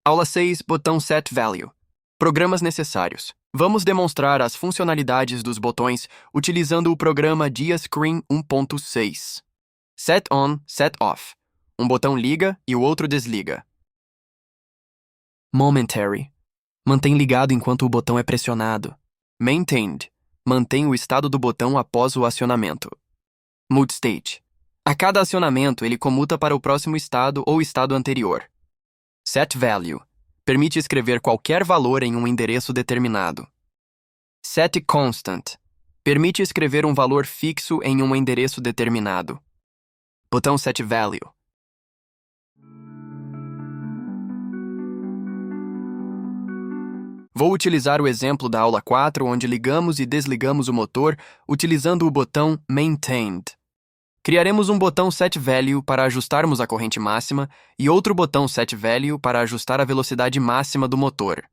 Aula 6, botão Set Value. Programas necessários. Vamos demonstrar as funcionalidades dos botões utilizando o programa DiaScreen 1.6. Set On, Set Off. Um botão liga e o outro desliga. Momentary. Mantém ligado enquanto o botão é pressionado. Maintained. Mantém o estado do botão após o acionamento. Mood State. A cada acionamento, ele comuta para o próximo estado ou estado anterior. Set Value. Permite escrever qualquer valor em um endereço determinado. Set Constant. Permite escrever um valor fixo em um endereço determinado. Botão Set Value. Vou utilizar o exemplo da aula 4, onde ligamos e desligamos o motor utilizando o botão Maintained. Criaremos um botão Set Value para ajustarmos a corrente máxima e outro botão Set Value para ajustar a velocidade máxima do motor.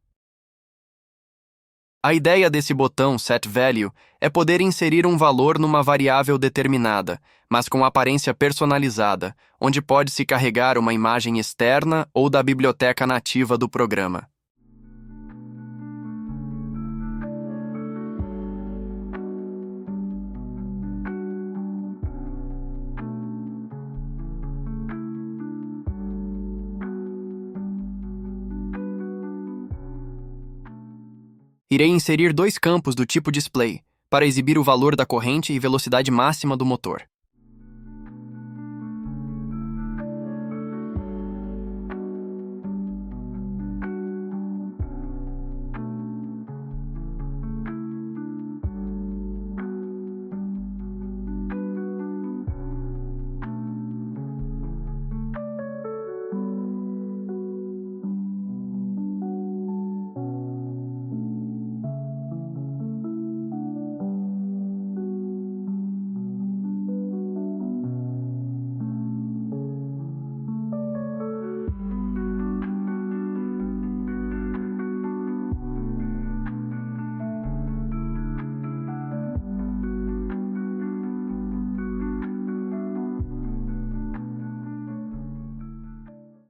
A ideia desse botão Set Value é poder inserir um valor numa variável determinada, mas com aparência personalizada, onde pode-se carregar uma imagem externa ou da biblioteca nativa do programa. Irei inserir dois campos do tipo Display, para exibir o valor da corrente e velocidade máxima do motor.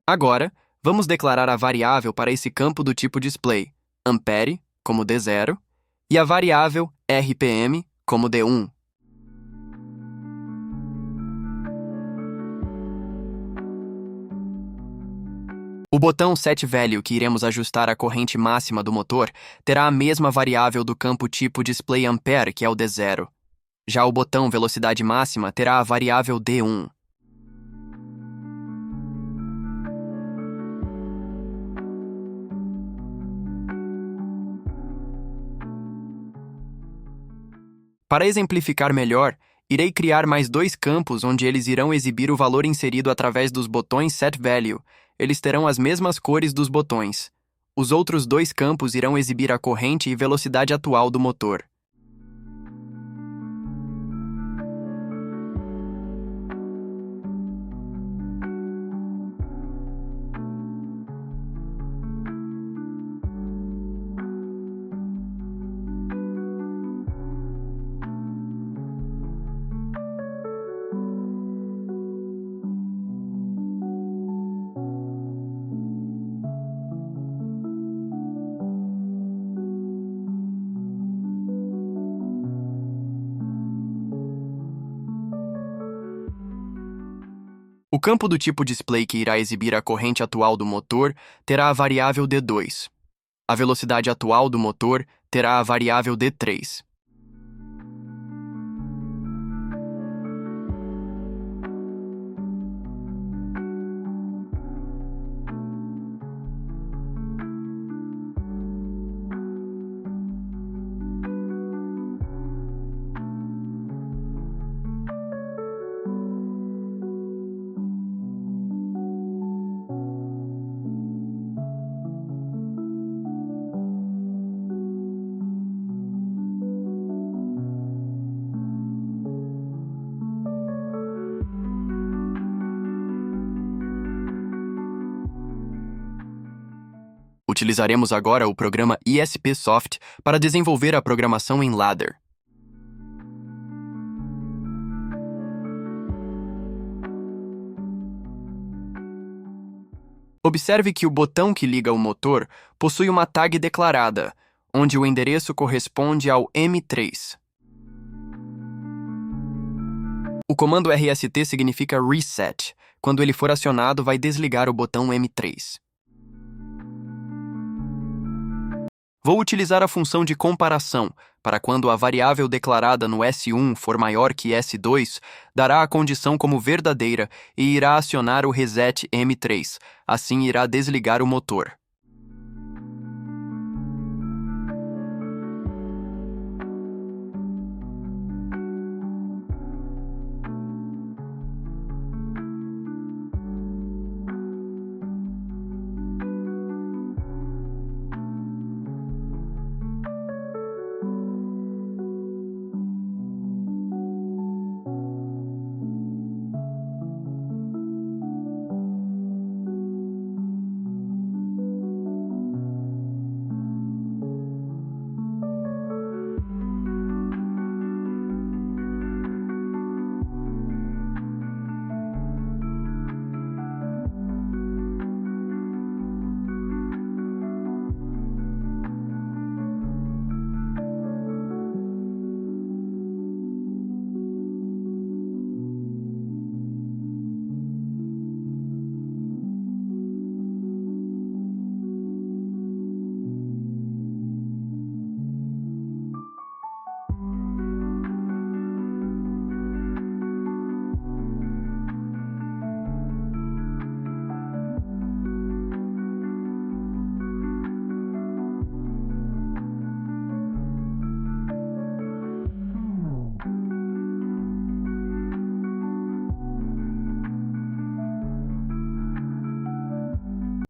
Agora, vamos declarar a variável para esse campo do tipo Display, Ampere, como D0, e a variável RPM, como D1. O botão Set Value que iremos ajustar a corrente máxima do motor terá a mesma variável do campo tipo Display Ampere, que é o D0. Já o botão Velocidade Máxima terá a variável D1. Para exemplificar melhor, irei criar mais dois campos onde eles irão exibir o valor inserido através dos botões Set Value. Eles terão as mesmas cores dos botões. Os outros dois campos irão exibir a corrente e velocidade atual do motor. O campo do tipo Display que irá exibir a corrente atual do motor terá a variável D2. A velocidade atual do motor terá a variável D3. Utilizaremos agora o programa ESP-Soft para desenvolver a programação em ladder. Observe que o botão que liga o motor possui uma tag declarada, onde o endereço corresponde ao M3. O comando RST significa Reset. Quando ele for acionado, vai desligar o botão M3. Vou utilizar a função de comparação, para quando a variável declarada no S1 for maior que S2, dará a condição como verdadeira e irá acionar o Reset M3, assim irá desligar o motor.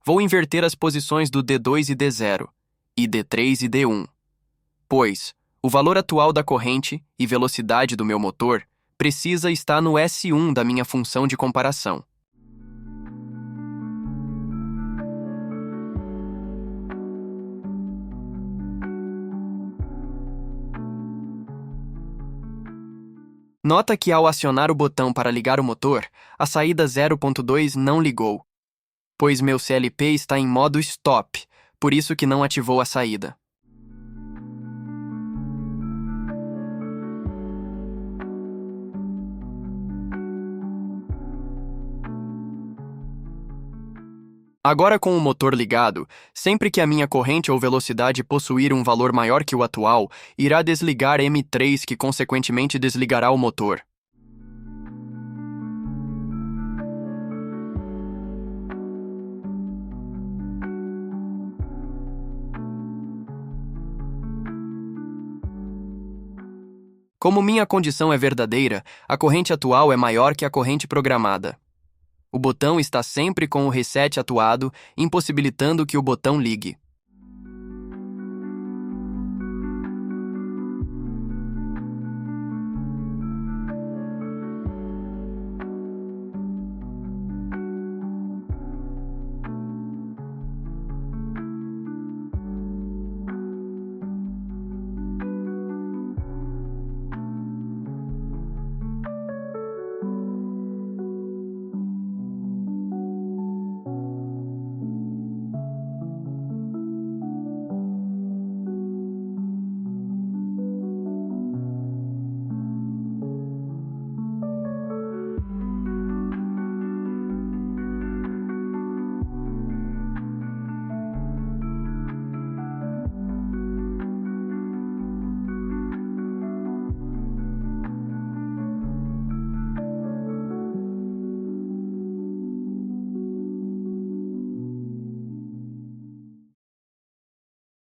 Vou inverter as posições do D2 e D0, e D3 e D1, pois o valor atual da corrente e velocidade do meu motor precisa estar no S1 da minha função de comparação. Nota que ao acionar o botão para ligar o motor, a saída 0.2 não ligou, pois meu CLP está em modo Stop, por isso que não ativou a saída. Agora com o motor ligado, sempre que a minha corrente ou velocidade possuir um valor maior que o atual, irá desligar M3 que consequentemente desligará o motor. Como minha condição é verdadeira, a corrente atual é maior que a corrente programada. O botão está sempre com o reset atuado, impossibilitando que o botão ligue.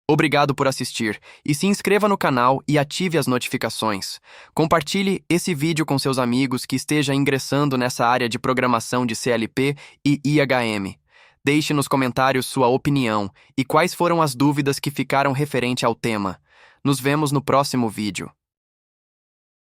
Obrigado por assistir e se inscreva no canal e ative as notificações. Compartilhe esse vídeo com seus amigos que esteja ingressando nessa área de programação de CLP e IHM. Deixe nos comentários sua opinião e quais foram as dúvidas que ficaram referente ao tema. Nos vemos no próximo vídeo.